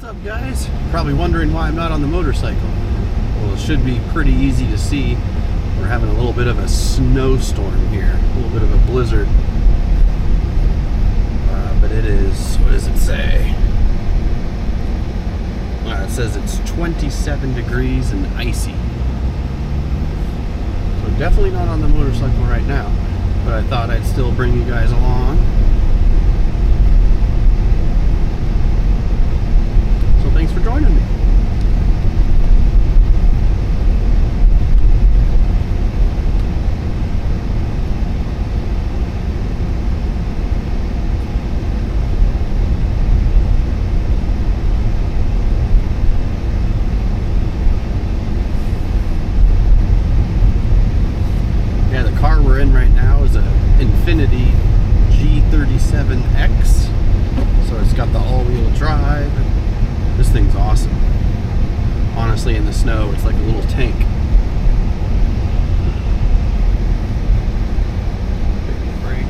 up, guys? Probably wondering why I'm not on the motorcycle. Well, it should be pretty easy to see. We're having a little bit of a snowstorm here, a little bit of a blizzard. But it is, what does it say? It says it's 27 degrees and icy. So definitely not on the motorcycle right now, but I thought I'd still bring you guys along. So thanks for joining me. Infiniti G35x, so it's got the all-wheel drive. This thing's awesome. Honestly, in the snow, it's like a little tank. Baby brakes.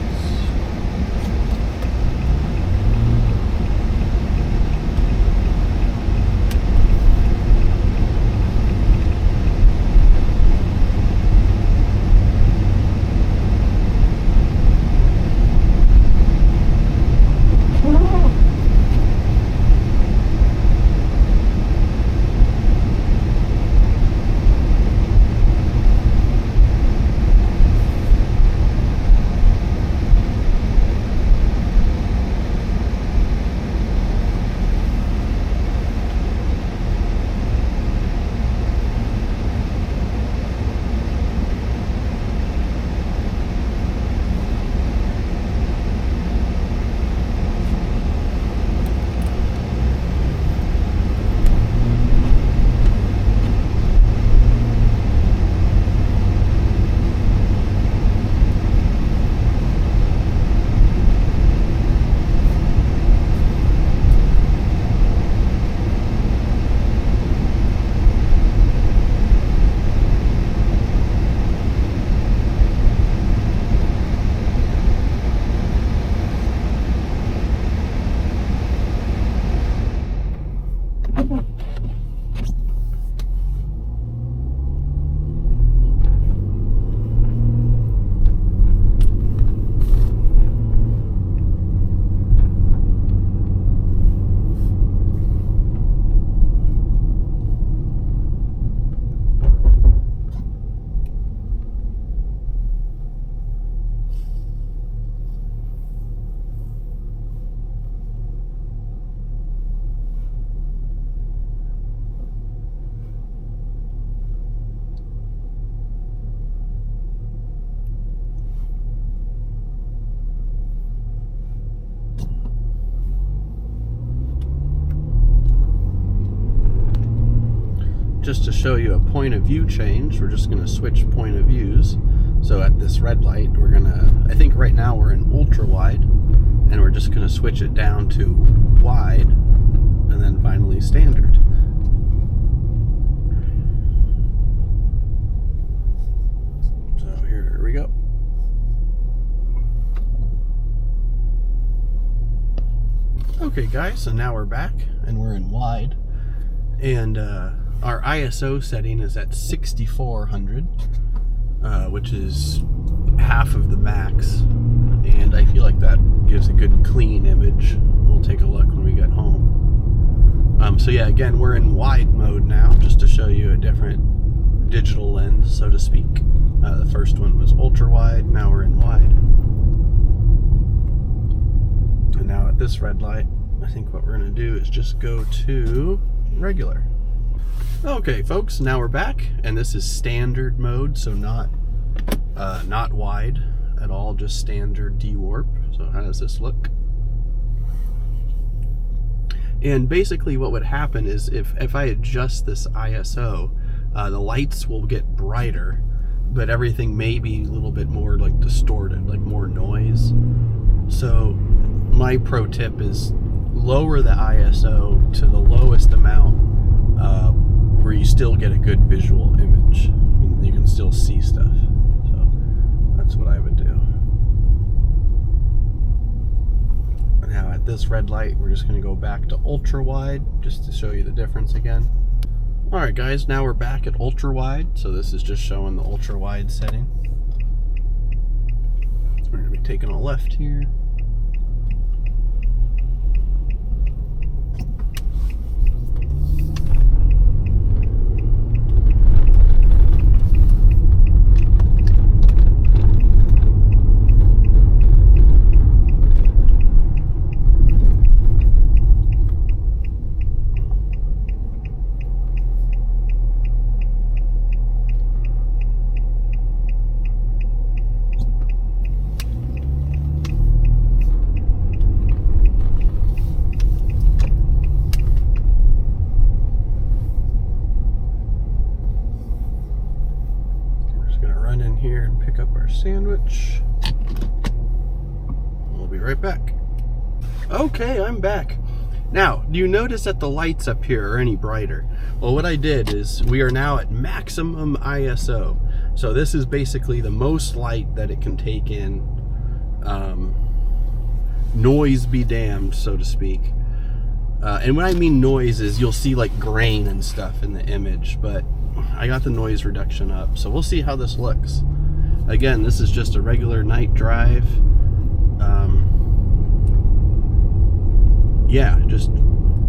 Just to show you a point of view change, we're just going to switch point of views. So at this red light, we're going to, I think right now we're in ultra wide, and we're just going to switch it down to wide, and then finally standard. So here we go. Okay guys, so now we're back, and we're in wide, and our ISO setting is at 6400, which is half of the max, and I feel like that gives a good clean image. We'll take a look when we get home. So yeah, again, we're in wide mode now, just to show you a different digital lens, so to speak. The first one was ultra wide, now we're in wide. And now at this red light, I think what we're going to do is just go to regular. Okay folks, now we're back, and this is standard mode, so not wide at all, just standard D-warp. So how does this look? And basically what would happen is if I adjust this ISO, the lights will get brighter, but everything may be a little bit more like distorted, like more noise. So my pro tip is lower the ISO to the lowest amount, where you still get a good visual image. You can still see stuff. So that's what I would do. Now at this red light, we're just going to go back to ultra wide just to show you the difference again. All right, guys, now we're back at ultra wide. So this is just showing the ultra wide setting. We're going to be taking a left here. In here and pick up our sandwich. We'll be right back. Okay, I'm back. Now, do you notice that the lights up here are any brighter? Well, what I did is we are now at maximum ISO. So this is basically the most light that it can take in. Noise be damned, so to speak. And what I mean noise is you'll see like grain and stuff in the image, but I got the noise reduction up, so we'll see how this looks. Again, this is just a regular night drive. Yeah, just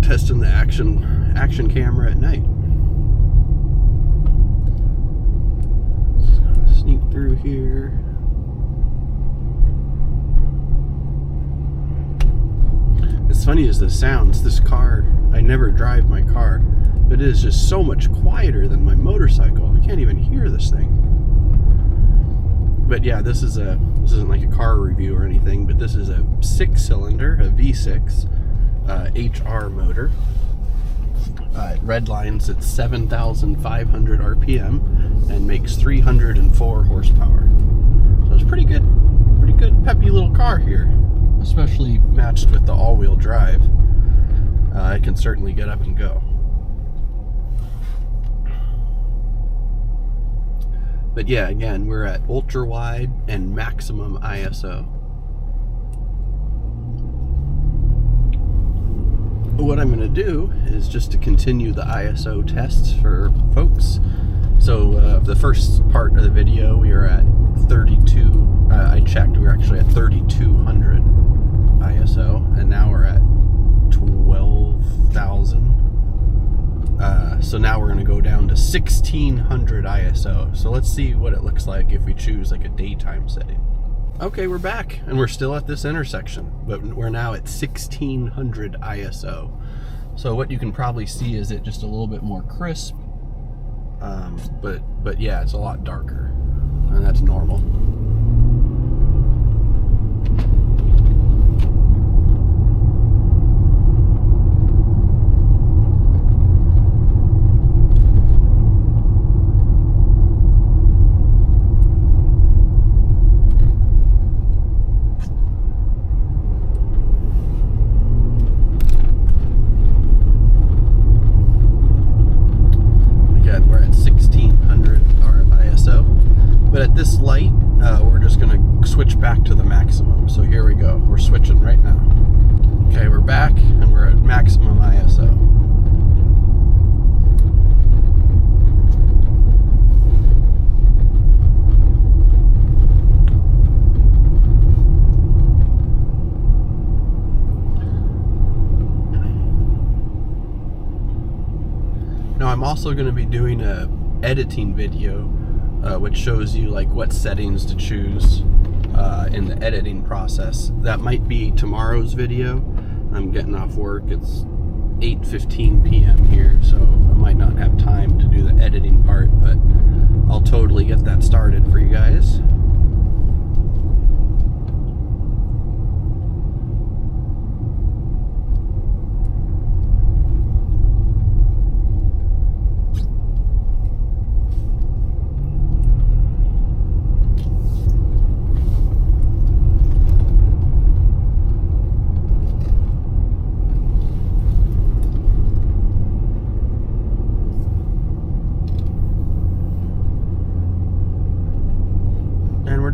testing the action camera at night. Just gonna sneak through here. It's funny as the sounds. This car, I never drive my car, but it is just so much quieter than my motorcycle. I can't even hear this thing. But yeah, this isn't like a car review or anything, but this is a 6-cylinder, a V6 HR motor. It redlines at 7,500 RPM and makes 304 horsepower. So it's pretty good peppy little car here, especially matched with the all-wheel drive. It can certainly get up and go. But yeah, again, we're at ultra wide and maximum ISO. What I'm going to do is just to continue the ISO tests for folks. So the first part of the video, we are at 32. I checked, we were actually at 3,200 ISO, and now we're at 12,000. So now we're going to go down to 1,600 ISO. So let's see what it looks like if we choose like a daytime setting. Okay, we're back, and we're still at this intersection, but we're now at 1,600 ISO. So what you can probably see is it just a little bit more crisp, but yeah, it's a lot darker, and that's normal. This light, we're just going to switch back to the maximum. So here we go. We're switching right now. Okay, we're back and we're at maximum ISO. Now I'm also going to be doing a editing video which shows you like what settings to choose in the editing process. That might be tomorrow's video. I'm getting off work. It's 8:15 p.m. here, so I might not have time to do the editing part, but I'll totally get that started for you guys.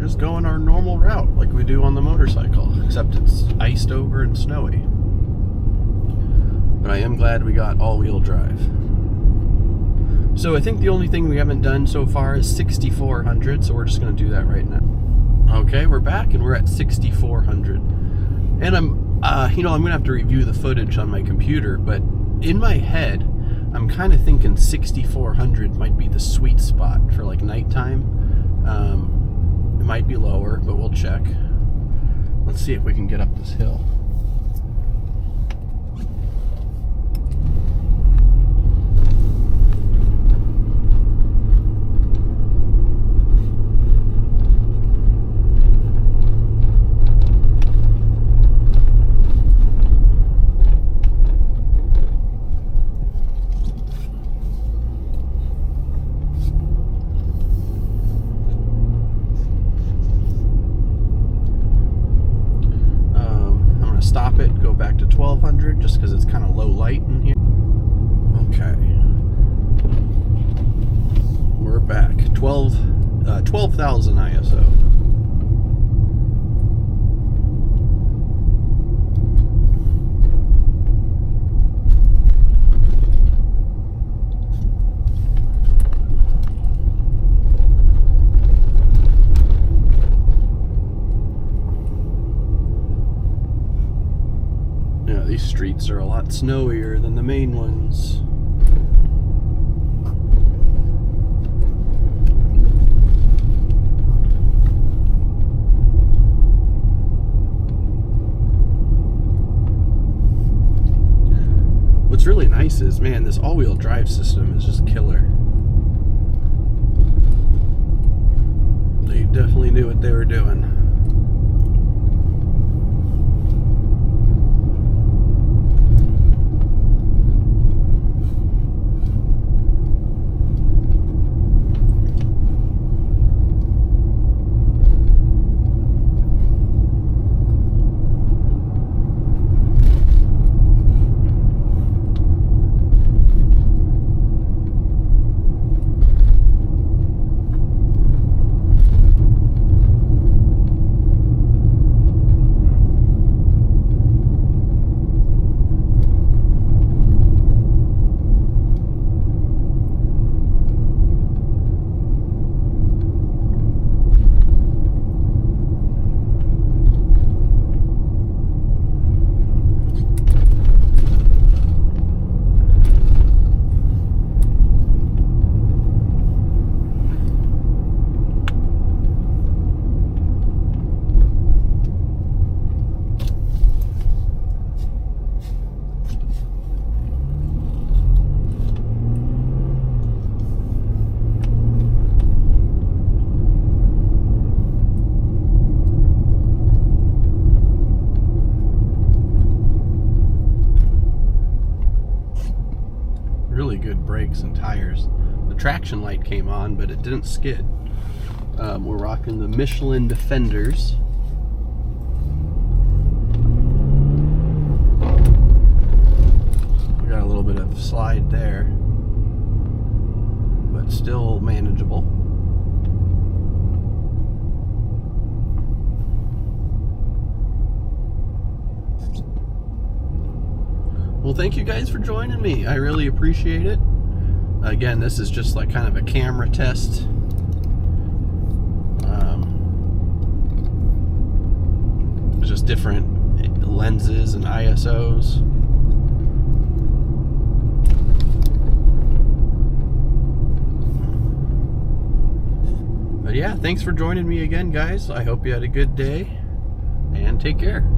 Just going our normal route like we do on the motorcycle, except it's iced over and snowy. But I am glad we got all-wheel drive. So I think the only thing we haven't done so far is 6,400, so we're just going to do that right now. Okay, we're back and we're at 6,400. And I'm going to have to review the footage on my computer, but in my head, I'm kind of thinking 6,400 might be the sweet spot for like nighttime. It might be lower, but we'll check. Let's see if we can get up this hill. Stop it, go back to 1,200 just because it's kind of low light in here. Okay, we're back. 12,000 ISO. These streets are a lot snowier than the main ones. What's really nice is, man, this all-wheel drive system is just killer. They definitely knew what they were doing. Really good brakes and tires. The traction light came on, but it didn't skid. We're rocking the Michelin Defenders. We got a little bit of slide there, but still manageable. Well, thank you guys for joining me. I really appreciate it. Again, this is just like kind of a camera test. Just different lenses and ISOs. But yeah, thanks for joining me again, guys. I hope you had a good day, and take care.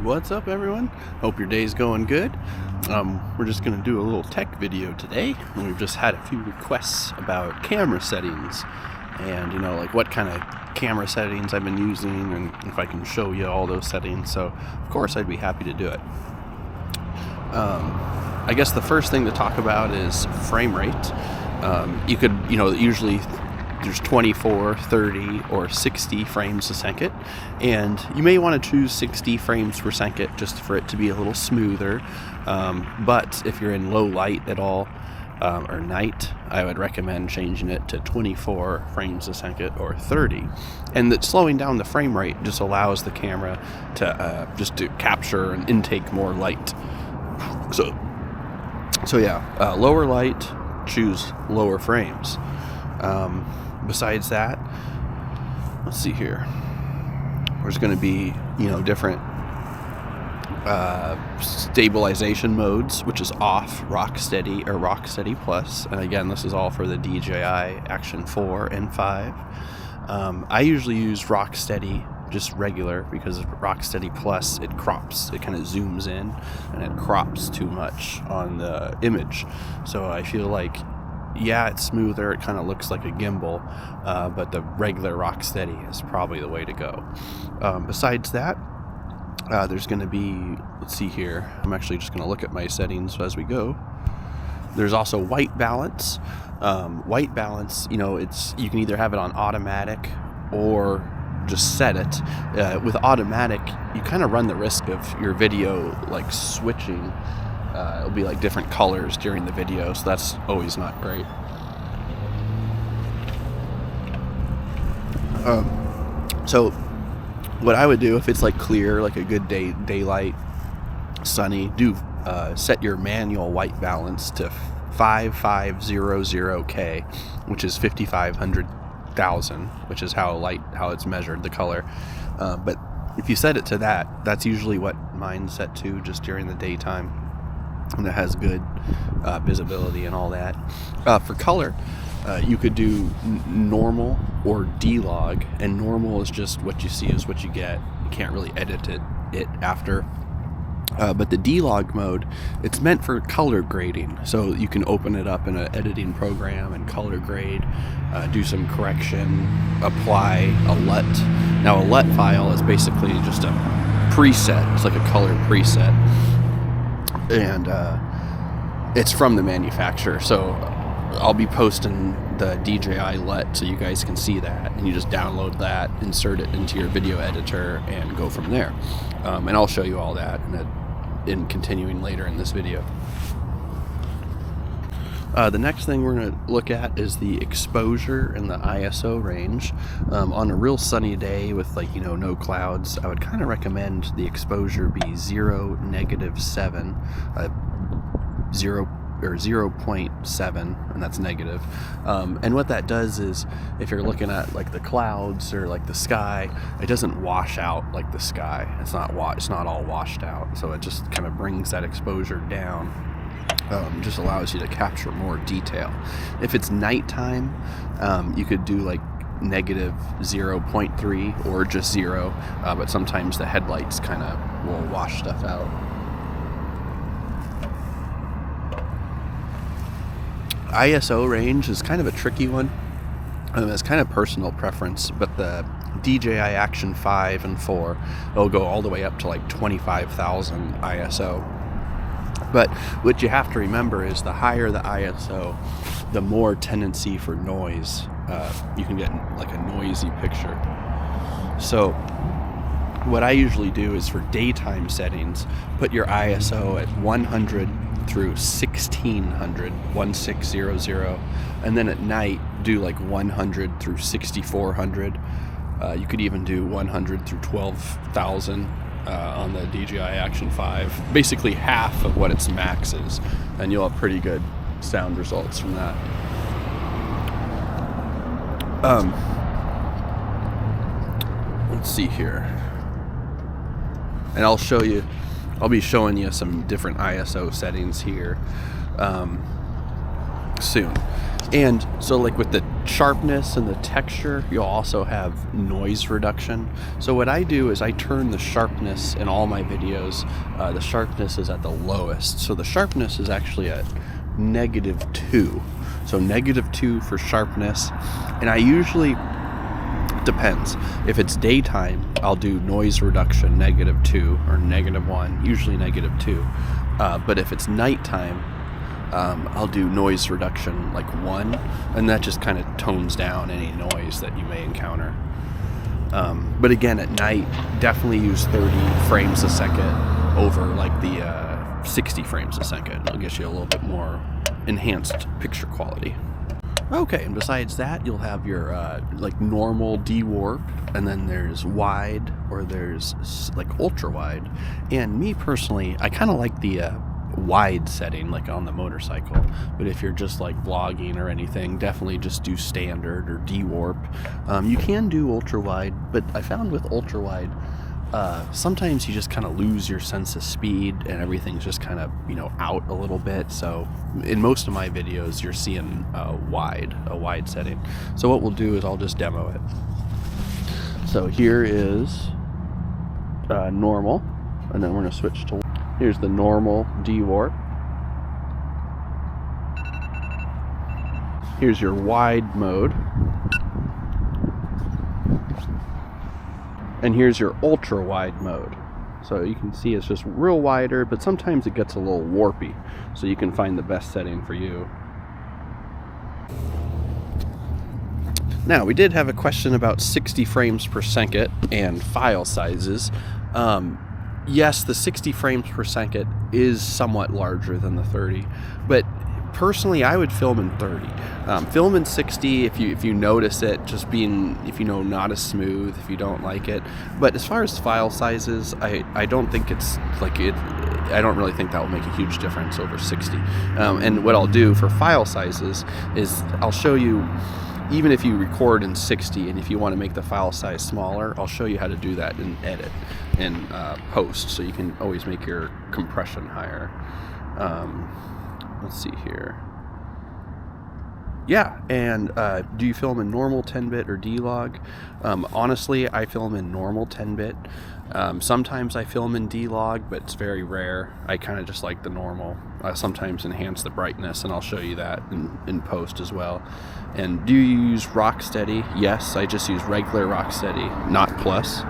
What's up, everyone? Hope your day's going good. We're just gonna do a little tech video today, and we've just had a few requests about camera settings and like what kind of camera settings I've been using, and if I can show you all those settings. So of course I'd be happy to do it. I guess the first thing to talk about is frame rate. You could usually there's 24, 30, or 60 frames a second, and you may want to choose 60 frames per second just for it to be a little smoother. But if you're in low light at all, or night, I would recommend changing it to 24 frames a second or 30. And that slowing down the frame rate just allows the camera to to capture and intake more light. So yeah, lower light, choose lower frames. Besides that, let's see here. There's going to be, different stabilization modes, which is off, rock steady, or rock steady plus. And again, this is all for the DJI Action 4 and 5. I usually use rock steady, just regular, because rock steady plus, it crops, it kind of zooms in and it crops too much on the image. So I feel like, yeah, it's smoother, it kind of looks like a gimbal, but the regular rock steady is probably the way to go. Besides that, there's going to be, let's see here, I'm actually just going to look at my settings as we go. There's also white balance. White balance, you can either have it on automatic or just set it. With automatic, you kind of run the risk of your video like switching. It'll be like different colors during the video, so that's always not great. So what I would do if it's like clear, like a good daylight, sunny, set your manual white balance to 5500K, which is 5500,000, which is how it's measured, the color. But if you set it to that, that's usually what mine's set to, just during the daytime. And it has good visibility and all that. For color, you could do normal or D-Log, and normal is just what you see is what you get. You can't really edit it after. But the D-Log mode, it's meant for color grading. So you can open it up in an editing program and color grade, do some correction, apply a LUT. Now a LUT file is basically just a preset. It's like a color preset. And it's from the manufacturer, so I'll be posting the DJI LUT so you guys can see that, and you just download that, insert it into your video editor, and go from there. And I'll show you all that in continuing later in this video. The next thing we're going to look at is the exposure and the ISO range. On a real sunny day with no clouds, I would kind of recommend the exposure be 0, -7, 0 or 0.7, and that's negative. And what that does is, if you're looking at like the clouds or like the sky, it doesn't wash out like the sky. It's not all washed out, so it just kind of brings that exposure down. Just allows you to capture more detail. If it's nighttime, you could do like -0.3 or just 0, but sometimes the headlights kind of will wash stuff out. ISO range is kind of a tricky one. It's kind of personal preference, but the DJI Action 5 and 4, they'll go all the way up to like 25,000 ISO. But what you have to remember is the higher the ISO, the more tendency for noise. You can get like a noisy picture. So what I usually do is, for daytime settings, put your ISO at 100 through 1600, 1600, and then at night do like 100 through 6400. You could even do 100 through 12,000 on the DJI Action 5, basically half of what its max is, and you'll have pretty good sound results from that. Let's see here, and I'll be showing you some different ISO settings here. soon. And so like with the sharpness and the texture, you'll also have noise reduction. So what I do is I turn the sharpness in all my videos. The sharpness is at the lowest. So the sharpness is actually at -2. So -2 for sharpness. And I usually, depends. If it's daytime, I'll do noise reduction -2 or -1, usually -2. But if it's nighttime, I'll do noise reduction like 1, and that just kind of tones down any noise that you may encounter. But again, at night, definitely use 30 frames a second over like the 60 frames a second. It'll get you a little bit more enhanced picture quality. Okay, and besides that, you'll have your like normal D-warp, and then there's wide, or there's like ultra wide. And me personally, I kind of like the wide setting, like on the motorcycle. But if you're just like vlogging or anything, definitely just do standard or D-warp. You can do ultra wide, but I found with ultra wide, sometimes you just kind of lose your sense of speed and everything's just kind of, you know, out a little bit. So in most of my videos, you're seeing a wide setting. So what we'll do is I'll just demo it. So here is normal, and then we're going to switch to, here's the normal D-warp. Here's your wide mode. And here's your ultra wide mode. So you can see it's just real wider, but sometimes it gets a little warpy. So you can find the best setting for you. Now, we did have a question about 60 frames per second and file sizes. Yes, the 60 frames per second is somewhat larger than the 30, but personally, I would film in 30. Film in 60 if you notice it just being, if you know, not as smooth, if you don't like it. But as far as file sizes, I don't think it's like it. I don't really think that will make a huge difference over 60. And what I'll do for file sizes is I'll show you, even if you record in 60 and if you want to make the file size smaller, I'll show you how to do that in edit and post, so you can always make your compression higher. Let's see here. Yeah, and do you film in normal 10-bit or D-Log? Honestly, I film in normal 10-bit. Sometimes I film in D-Log, but it's very rare. I kind of just like the normal. I sometimes enhance the brightness, and I'll show you that in post as well. And do you use Rocksteady? Yes, I just use regular Rocksteady, not Plus.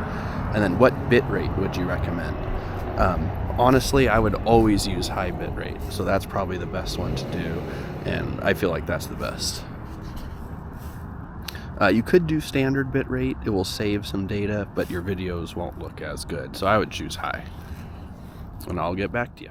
And then what bit rate would you recommend? Honestly, I would always use high bit rate, so that's probably the best one to do, and I feel like that's the best. You could do standard bit rate. It will save some data, but your videos won't look as good, so I would choose high. And I'll get back to you.